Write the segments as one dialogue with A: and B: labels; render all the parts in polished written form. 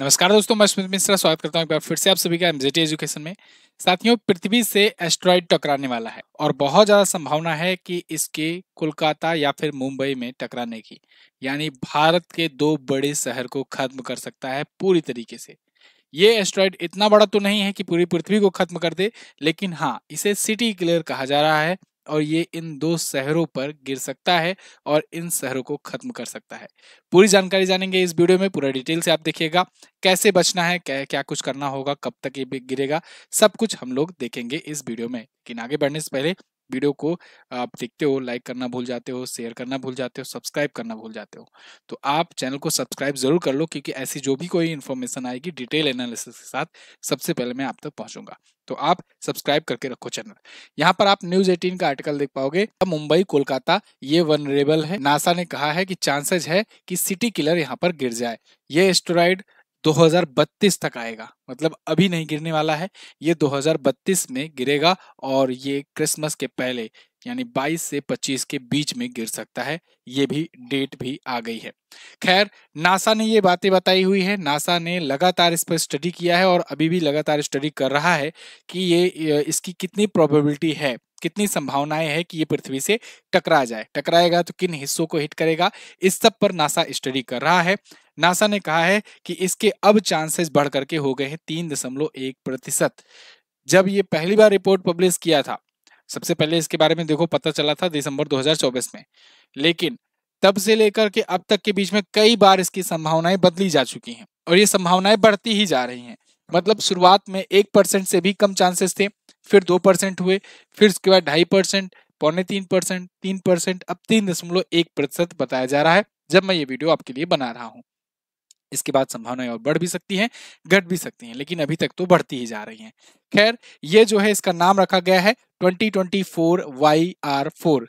A: नमस्कार दोस्तों, मैं स्मित मिश्रा स्वागत करता हूं एक बार फिर से आप सभी का एमजेटी एजुकेशन में। साथियों, पृथ्वी से एस्ट्रॉइड टकराने वाला है और बहुत ज्यादा संभावना है कि इसके कोलकाता या फिर मुंबई में टकराने की, यानी भारत के दो बड़े शहर को खत्म कर सकता है पूरी तरीके से। ये एस्ट्रॉइड इतना बड़ा तो नहीं है कि पूरी पृथ्वी को खत्म कर दे, लेकिन हाँ, इसे सिटी किलर कहा जा रहा है और ये इन दो शहरों पर गिर सकता है और इन शहरों को खत्म कर सकता है। पूरी जानकारी जानेंगे इस वीडियो में, पूरा डिटेल से आप देखिएगा। कैसे बचना है, क्या क्या कुछ करना होगा, कब तक ये गिरेगा, सब कुछ हम लोग देखेंगे इस वीडियो में। लेकिन आगे बढ़ने से पहले वीडियो को आप देखते हो, लाइक करना भूल जाते हो, शेयर करना भूल जाते हो, सब्सक्राइब करना भूल जाते हो, तो आप चैनल को सब्सक्राइब जरूर कर लो, क्योंकि ऐसी जो भी कोई इन्फॉर्मेशन आएगी डिटेल एनालिसिस के साथ सबसे पहले मैं आप तक पहुंचूंगा। तो आप सब्सक्राइब करके रखो चैनल। यहाँ पर आप न्यूज 18 का आर्टिकल देख पाओगे। मुंबई कोलकाता ये वनरेबल है। नासा ने कहा है कि चांसेस है कि सिटी किलर यहाँ पर गिर जाए। ये एस्टेरॉइड 2032 तक आएगा, मतलब अभी नहीं गिरने वाला है, ये 2032 में गिरेगा और ये क्रिसमस के पहले यानी 22 से 25 के बीच में गिर सकता है। ये भी डेट भी आ गई है। खैर, नासा ने ये बातें बताई हुई है। नासा ने लगातार इस पर स्टडी किया है और अभी भी लगातार स्टडी कर रहा है कि ये इसकी कितनी प्रोबेबिलिटी है, कितनी संभावनाएं है कि ये पृथ्वी से टकरा जाए। टकराएगा तो किन हिस्सों को हिट करेगा, इस सब पर नासा स्टडी कर रहा है। नासा ने कहा है कि इसके अब चांसेस बढ़ करके हो गए हैं 3.1%। जब ये पहली बार रिपोर्ट पब्लिश किया था, सबसे पहले इसके बारे में देखो पता चला था दिसंबर 2024 में, लेकिन तब से लेकर के अब तक के बीच में कई बार इसकी संभावनाएं बदली जा चुकी हैं और ये संभावनाएं बढ़ती ही जा रही हैं। मतलब शुरुआत में 1% से भी कम चांसेस थे, फिर 2% हुए, फिर उसके बाद 2.5%, 2.25%, 3%, अब 3.1% बताया जा रहा है जब मैं ये वीडियो आपके लिए बना रहा हूँ। इसके बाद संभावनाएं और बढ़ भी सकती हैं, घट भी सकती हैं, लेकिन अभी तक तो बढ़ती ही जा रही हैं। खैर, ये जो है इसका नाम रखा गया है 2024 YR4।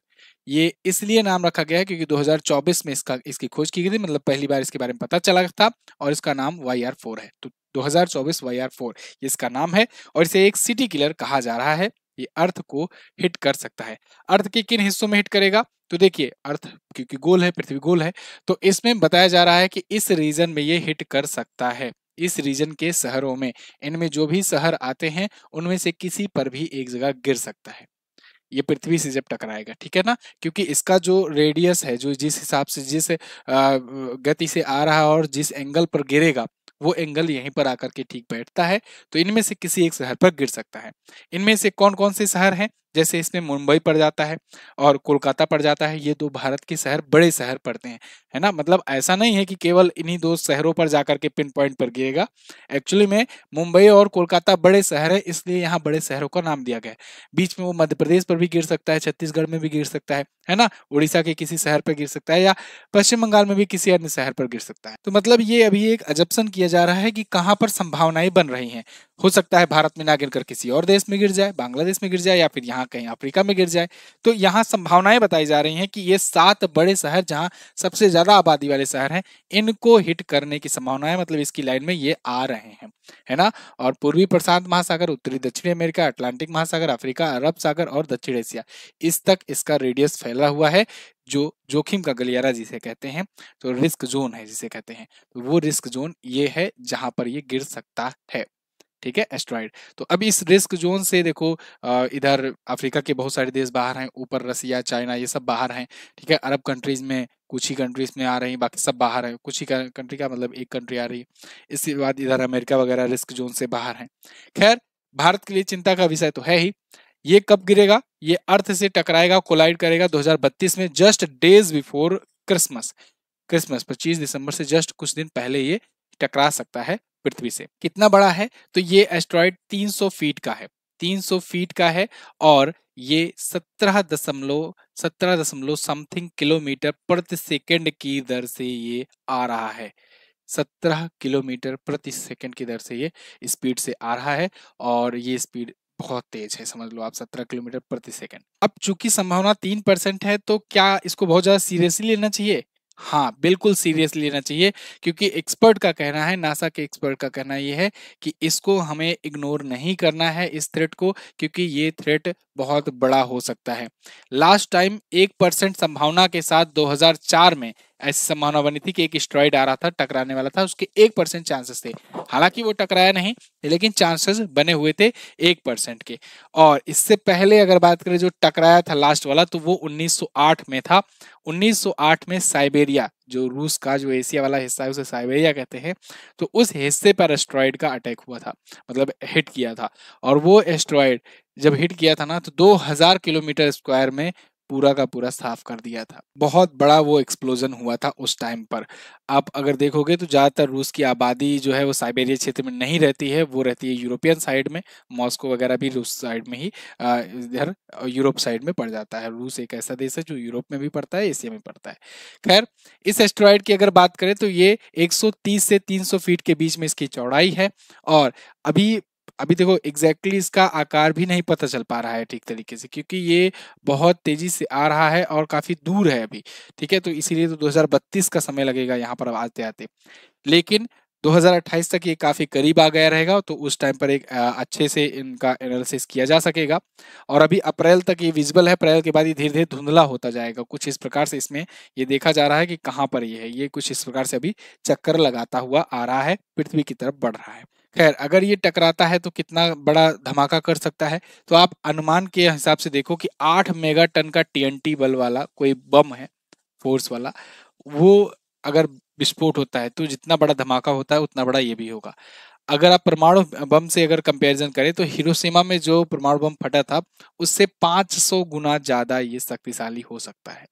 A: ये इसलिए नाम रखा गया है क्योंकि 2024 में इसकी खोज की गई थी, मतलब पहली बार इसके बारे में पता चला था और इसका नाम YR4 है। तो 2024 YR4 ये इसका नाम है और इसे एक सिटी किलर कहा जा रहा है। ये अर्थ को हिट कर सकता है। अर्थ के किन हिस्सों में हिट करेगा? तो देखिए, अर्थ क्योंकि गोल है, पृथ्वी गोल है, तो इसमें बताया जा रहा है कि इस रीजन में ये हिट कर सकता है। इस रीजन के शहरों में, इनमें जो भी शहर आते हैं उनमें से किसी पर भी एक जगह गिर सकता है ये पृथ्वी से जब टकराएगा, ठीक है ना। क्योंकि इसका जो रेडियस है, जो जिस हिसाब से जिस गति से आ रहा है और जिस एंगल पर गिरेगा, वो एंगल यहीं पर आकर के ठीक बैठता है। तो इनमें से किसी एक शहर पर गिर सकता है। इनमें से कौन कौन से शहर हैं? जैसे इसमें मुंबई पड़ जाता है और कोलकाता पड़ जाता है। ये दो भारत के शहर, बड़े शहर पड़ते हैं, है ना। मतलब ऐसा नहीं है कि केवल इन्हीं दो शहरों पर जाकर के पिन पॉइंट पर गिरेगा। एक्चुअली में मुंबई और कोलकाता बड़े शहर है, इसलिए यहाँ बड़े शहरों का नाम दिया गया है। बीच में वो मध्य प्रदेश पर भी गिर सकता है, छत्तीसगढ़ में भी गिर सकता है ना, उड़ीसा के किसी शहर पर गिर सकता है, या पश्चिम बंगाल में भी किसी अन्य शहर पर गिर सकता है। तो मतलब ये अभी एक अजप्शन किया जा रहा है कि कहाँ पर संभावनाएं बन रही हैं। हो सकता है भारत में ना गिरकर किसी और देश में गिर जाए, बांग्लादेश में गिर जाए, या फिर यहाँ कहीं अफ्रीका में गिर जाए। तो यहाँ संभावनाएं बताई जा रही हैं कि ये 7 बड़े शहर, जहाँ सबसे ज्यादा आबादी वाले शहर हैं, इनको हिट करने की संभावनाएं, मतलब इसकी लाइन में ये आ रहे हैं, है ना। और पूर्वी प्रशांत महासागर, उत्तरी दक्षिणी अमेरिका, अटलांटिक महासागर, अफ्रीका, अरब सागर और दक्षिण एशिया, इस तक इसका रेडियस फैला हुआ है। जो जोखिम का गलियारा जिसे कहते हैं, तो रिस्क जोन है जिसे कहते हैं, तो वो रिस्क जोन ये है जहां पर ये गिर सकता है, ठीक है, एस्ट्रॉइड। तो अब इस रिस्क जोन से देखो, इधर अफ्रीका के बहुत सारे देश बाहर हैं, ऊपर रसिया, चाइना, ये सब बाहर हैं, ठीक है। अरब कंट्रीज में कुछ ही कंट्रीज में आ रही हैं, बाकी सब बाहर है। कुछ ही कंट्री का मतलब एक कंट्री आ रही है। इसके बाद इधर अमेरिका वगैरह रिस्क जोन से बाहर है। खैर, भारत के लिए चिंता का विषय तो है ही। ये कब गिरेगा? ये अर्थ से टकराएगा, कोलाइड करेगा 2032 में, just days before Christmas. Christmas 25 दिसंबर से जस्ट कुछ दिन पहले ये टकरा सकता है पृथ्वी से। कितना बड़ा है? तो ये एस्ट्रॉइड 300 फीट का है, 300 फीट का है और ये 17 दशमलव समथिंग किलोमीटर प्रति सेकंड की दर से ये आ रहा है। 17 किलोमीटर प्रति सेकंड की दर से ये स्पीड से आ रहा है और ये स्पीड बहुत तेज है, समझ लो आप, 17 किलोमीटर प्रति सेकंड। अब चूंकि संभावना 3% है, तो क्या इसको बहुत ज्यादा सीरियसली लेना चाहिए? हाँ, बिल्कुल सीरियसली लेना चाहिए, क्योंकि एक्सपर्ट का कहना है, नासा के एक्सपर्ट का कहना ये है कि इसको हमें इग्नोर नहीं करना है, इस थ्रेट को, क्योंकि ये थ्रेट बहुत बड़ा हो सकता है। लास्ट टाइम 1% संभावना के साथ 2004 में ऐसी संभावना बनी थी कि एक एस्टेरॉइड आ रहा था, टकराने वाला था, उसके 1% चांसेस थे। हालांकि वो टकराया नहीं, लेकिन चांसेस बने हुए थे 1% के। और इससे पहले अगर बात करें जो टकराया था लास्ट वाला, तो वो 1908 में था। 1908 में साइबेरिया, जो रूस का जो एशिया वाला हिस्सा है उसे साइबेरिया कहते हैं, तो उस हिस्से पर एस्टेरॉइड का अटैक हुआ था, मतलब हिट किया था। और वो एस्टेरॉइड जब हिट किया था ना, तो 2000 किलोमीटर स्क्वायर में पूरा का पूरा साफ कर दिया था। बहुत बड़ा वो एक्सप्लोजन हुआ था उस टाइम पर। आप अगर देखोगे तो ज्यादातर रूस की आबादी जो है वो साइबेरिया क्षेत्र में नहीं रहती है, वो रहती है यूरोपियन साइड में। मॉस्को वगैरह भी रूस साइड में ही, इधर यूरोप साइड में पड़ जाता है। रूस एक ऐसा देश है जो यूरोप में भी पड़ता है, एशिया में पड़ता है। खैर, इस एस्टेरॉइड की अगर बात करें तो ये 130 से 300 फीट के बीच में इसकी चौड़ाई है। और अभी अभी देखो एग्जैक्टली इसका आकार भी नहीं पता चल पा रहा है ठीक तरीके से, क्योंकि ये बहुत तेजी से आ रहा है और काफी दूर है अभी। ठीक है, तो इसीलिए तो 2032 का समय लगेगा यहाँ पर अब आते आते। लेकिन 2028 तक ये काफी करीब आ गया रहेगा, तो उस टाइम पर एक अच्छे से इनका एनालिसिस किया जा सकेगा। और अभी अप्रैल तक ये विजिबल है, अप्रैल के बाद ये धीरे धीरे धुंधला होता जाएगा। कुछ इस प्रकार से इसमें ये देखा जा रहा है कि कहाँ पर ये है। ये कुछ इस प्रकार से अभी चक्कर लगाता हुआ आ रहा है, पृथ्वी की तरफ बढ़ रहा है। खैर, अगर ये टकराता है तो कितना बड़ा धमाका कर सकता है, तो आप अनुमान के हिसाब से देखो कि 8 मेगा टन का टीएनटी बल वाला कोई बम है, फोर्स वाला, वो अगर विस्फोट होता है तो जितना बड़ा धमाका होता है उतना बड़ा ये भी होगा। अगर आप परमाणु बम से अगर कंपैरिजन करें तो हिरोशिमा में जो परमाणु बम फटा था उससे 500 गुना ज्यादा ये शक्तिशाली हो सकता है।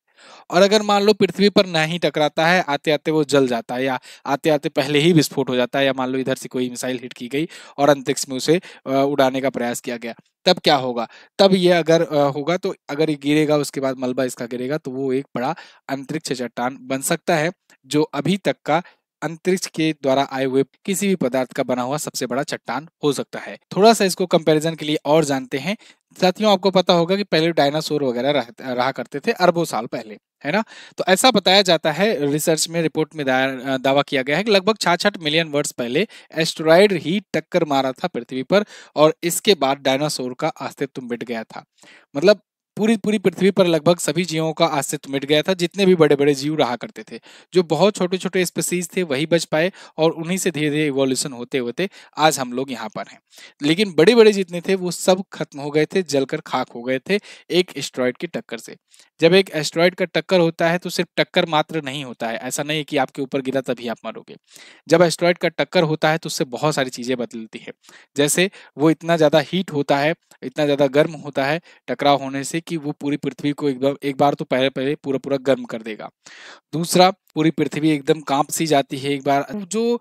A: और अगर मान लो पृथ्वी पर नहीं टकराता है, आते आते वो जल जाता है, या आते आते पहले ही विस्फोट हो जाता है, या मान लो इधर से कोई मिसाइल हिट की गई और अंतरिक्ष में उसे उड़ाने का प्रयास किया गया, तब क्या होगा? तब ये अगर होगा तो अगर ये गिरेगा, उसके बाद मलबा इसका गिरेगा, तो वो एक बड़ा अंतरिक्ष चट्टान बन सकता है, जो अभी तक का अंतरिक्ष के द्वारा आए हुए किसी भी पदार्थ का बना हुआ सबसे बड़ा चट्टान हो सकता है। थोड़ा सा इसको कंपैरिजन के लिए और जानते हैं। साथियों, आपको पता होगा कि पहले डायनासोर वगैरह रहा करते थे अरबों साल पहले, है ना? तो ऐसा बताया जाता है, रिसर्च में, रिपोर्ट में दावा किया गया है कि लगभग 66 मिलियन वर्ष पहले एस्टेरॉइड ही टक्कर मारा था पृथ्वी पर, और इसके बाद डायनासोर का अस्तित्व मिट गया था। मतलब पूरी पूरी पृथ्वी पर लगभग सभी जीवों का अस्तित्व मिट गया था, जितने भी बड़े बड़े जीव रहा करते थे। जो बहुत छोटे छोटे स्पीसीज थे वही बच पाए, और उन्हीं से धीरे धीरे इवोल्यूशन होते होते आज हम लोग यहाँ पर हैं। लेकिन बड़े बड़े जितने थे वो सब खत्म हो गए थे, जलकर खाक हो गए थे एक एस्टेरॉइड की टक्कर से। जब एक एस्टेरॉइड का टक्कर होता है तो सिर्फ टक्कर मात्र नहीं होता है, ऐसा नहीं कि आपके ऊपर गिरा तभी आप मरोगे। जब एस्टेरॉइड का टक्कर होता है तो उससे बहुत सारी चीजें बदलती है। जैसे वो इतना ज्यादा हीट होता है, इतना ज्यादा गर्म होता है टकराव होने से, कि वो पूरी पृथ्वी को एक बार तो पहले पहले पूरा पूरा गर्म कर देगा। दूसरा, पूरी पृथ्वी एकदम कांप सी जाती है एक बार। जो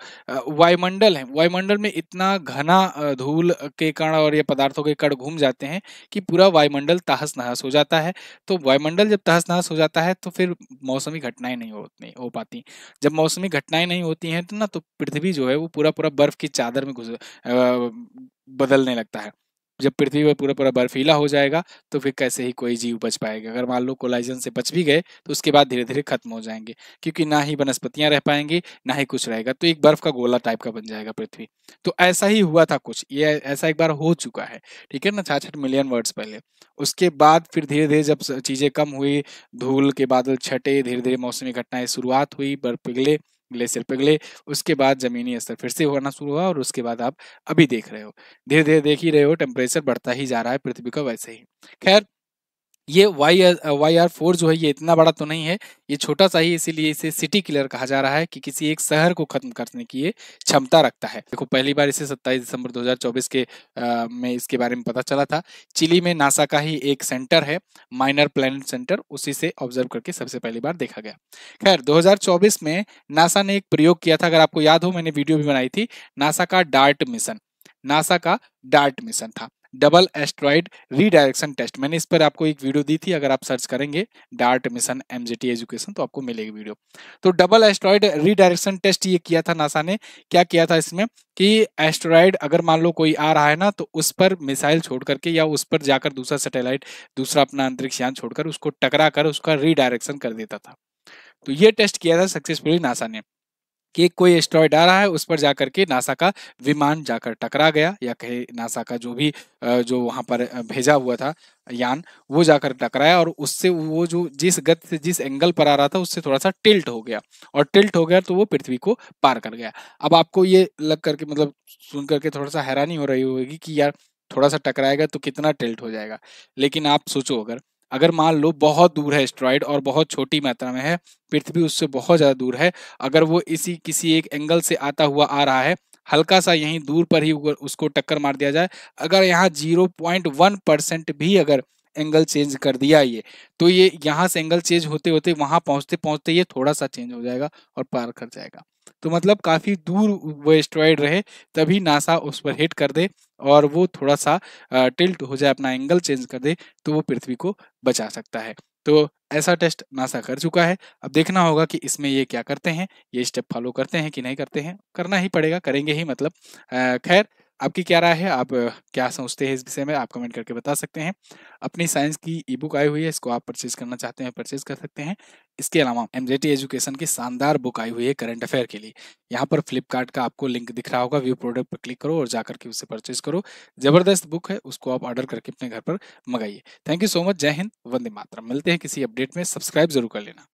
A: वायुमंडल है, वायुमंडल में इतना घना धूल के कण और ये पदार्थों के कण घूम जाते हैं कि पूरा वायुमंडल तहस नहस हो जाता है। तो वायुमंडल जब तहस नहस हो जाता है तो फिर मौसमी घटनाएं नहीं हो पाती। जब मौसमी घटनाएं नहीं होती हैं तो ना, तो पृथ्वी जो है वो पूरा पूरा बर्फ की चादर में बदलने लगता है। जब पृथ्वी पर पूरा पूरा बर्फीला हो जाएगा तो फिर कैसे ही कोई जीव बच पाएगा। अगर मान लो कोलाइजन से बच भी गए तो उसके बाद धीरे धीरे खत्म हो जाएंगे, क्योंकि ना ही वनस्पतियां रह पाएंगी, ना ही कुछ रहेगा, तो एक बर्फ का गोला टाइप का बन जाएगा पृथ्वी। तो ऐसा ही हुआ था कुछ, ये ऐसा एक बार हो चुका है, ठीक है ना, 66 मिलियन वर्ष पहले। उसके बाद फिर धीरे धीरे जब चीजें कम हुई, धूल के बादल छटे, धीरे धीरे मौसमी घटनाएं शुरुआत हुई, बर्फ पिघले, ग्लेशियर पिघले, उसके बाद जमीनी स्तर फिर से होना शुरू हुआ, और उसके बाद आप अभी देख रहे हो, धीरे धीरे देख ही रहे हो, टेम्परेचर बढ़ता ही जा रहा है पृथ्वी का वैसे ही। खैर, ये YR4 जो है ये इतना बड़ा तो नहीं है, ये छोटा सा ही, इसीलिए इसे सिटी किलर कहा जा रहा है, कि किसी एक शहर को खत्म करने की ये क्षमता रखता है। देखो, पहली बार इसे 27 दिसंबर 2024 के में इसके बारे में पता चला था। चिली में नासा का ही एक सेंटर है, माइनर प्लैनेट सेंटर, उसी से ऑब्जर्व करके सबसे पहली बार देखा गया। खैर, 2024 में नासा ने एक प्रयोग किया था, अगर आपको याद हो, मैंने वीडियो भी बनाई थी, नासा का डार्ट मिशन। नासा का डार्ट मिशन था, डबल एस्ट्रॉइड रीडायरेक्शन टेस्ट। मैंने इस पर आपको एक वीडियो दी थी, अगर आप सर्च करेंगे डार्ट मिशन MGT एजुकेशन तो आपको मिलेगी वीडियो। तो डबल एस्ट्रॉइड रीडायरेक्शन टेस्ट ये किया था नासा ने। क्या किया था इसमें, कि एस्ट्रॉइड अगर मान लो कोई आ रहा है ना, तो उस पर मिसाइल छोड़ करके, या उस पर जाकर दूसरा सैटेलाइट, दूसरा अपना अंतरिक्ष यान छोड़कर उसको टकरा कर उसका रीडायरेक्शन कर देता था। तो ये टेस्ट किया था सक्सेसफुली नासा ने। कि कोई एस्टेरॉयड आ रहा है, उस पर जाकर के नासा का विमान जाकर टकरा गया, या कहे नासा का जो भी जो वहां पर भेजा हुआ था यान, वो जाकर टकराया, और उससे वो जो जिस गति से जिस एंगल पर आ रहा था उससे थोड़ा सा टिल्ट हो गया, और टिल्ट हो गया तो वो पृथ्वी को पार कर गया। अब आपको ये लग करके मतलब सुन करके थोड़ा सा हैरानी हो रही होगी कि यार थोड़ा सा टकराएगा तो कितना टिल्ट हो जाएगा। लेकिन आप सोचो, अगर अगर मान लो बहुत दूर है एस्टेरॉयड और बहुत छोटी मात्रा में है, पृथ्वी उससे बहुत ज्यादा दूर है, अगर वो इसी किसी एक एंगल से आता हुआ आ रहा है, हल्का सा यहीं दूर पर ही उसको टक्कर मार दिया जाए, अगर यहाँ 0.1% भी अगर एंगल चेंज कर दिया ये, तो ये यहाँ से एंगल चेंज होते होते वहां पहुंचते पहुंचते ये थोड़ा सा चेंज हो जाएगा और पार कर जाएगा। तो मतलब काफी दूर वो एस्टेरॉयड रहे, तभी नासा उस पर हिट कर दे और वो थोड़ा सा टिल्ट हो जाए, अपना एंगल चेंज कर दे, तो वो पृथ्वी को बचा सकता है। तो ऐसा टेस्ट नासा कर चुका है। अब देखना होगा कि इसमें ये क्या करते हैं, ये स्टेप फॉलो करते हैं कि नहीं करते हैं। करना ही पड़ेगा, करेंगे ही मतलब। खैर, आपकी क्या राय है, आप क्या सोचते हैं इस विषय में, आप कमेंट करके बता सकते हैं। अपनी साइंस की ई बुक आई हुई है, इसको आप परचेज करना चाहते हैं परचेज कर सकते हैं। इसके अलावा एमजेटी एजुकेशन की शानदार बुक आई हुई है करंट अफेयर के लिए। यहाँ पर फ्लिपकार्ट का आपको लिंक दिख रहा होगा, व्यू प्रोडक्ट पर क्लिक करो और जाकर के उसे परचेज करो। जबरदस्त बुक है, उसको आप ऑर्डर करके अपने घर पर मंगाइए। Thank you so much. जय हिंद, वंदे मातरम। मिलते हैं किसी अपडेट में, सब्सक्राइब जरूर कर लेना।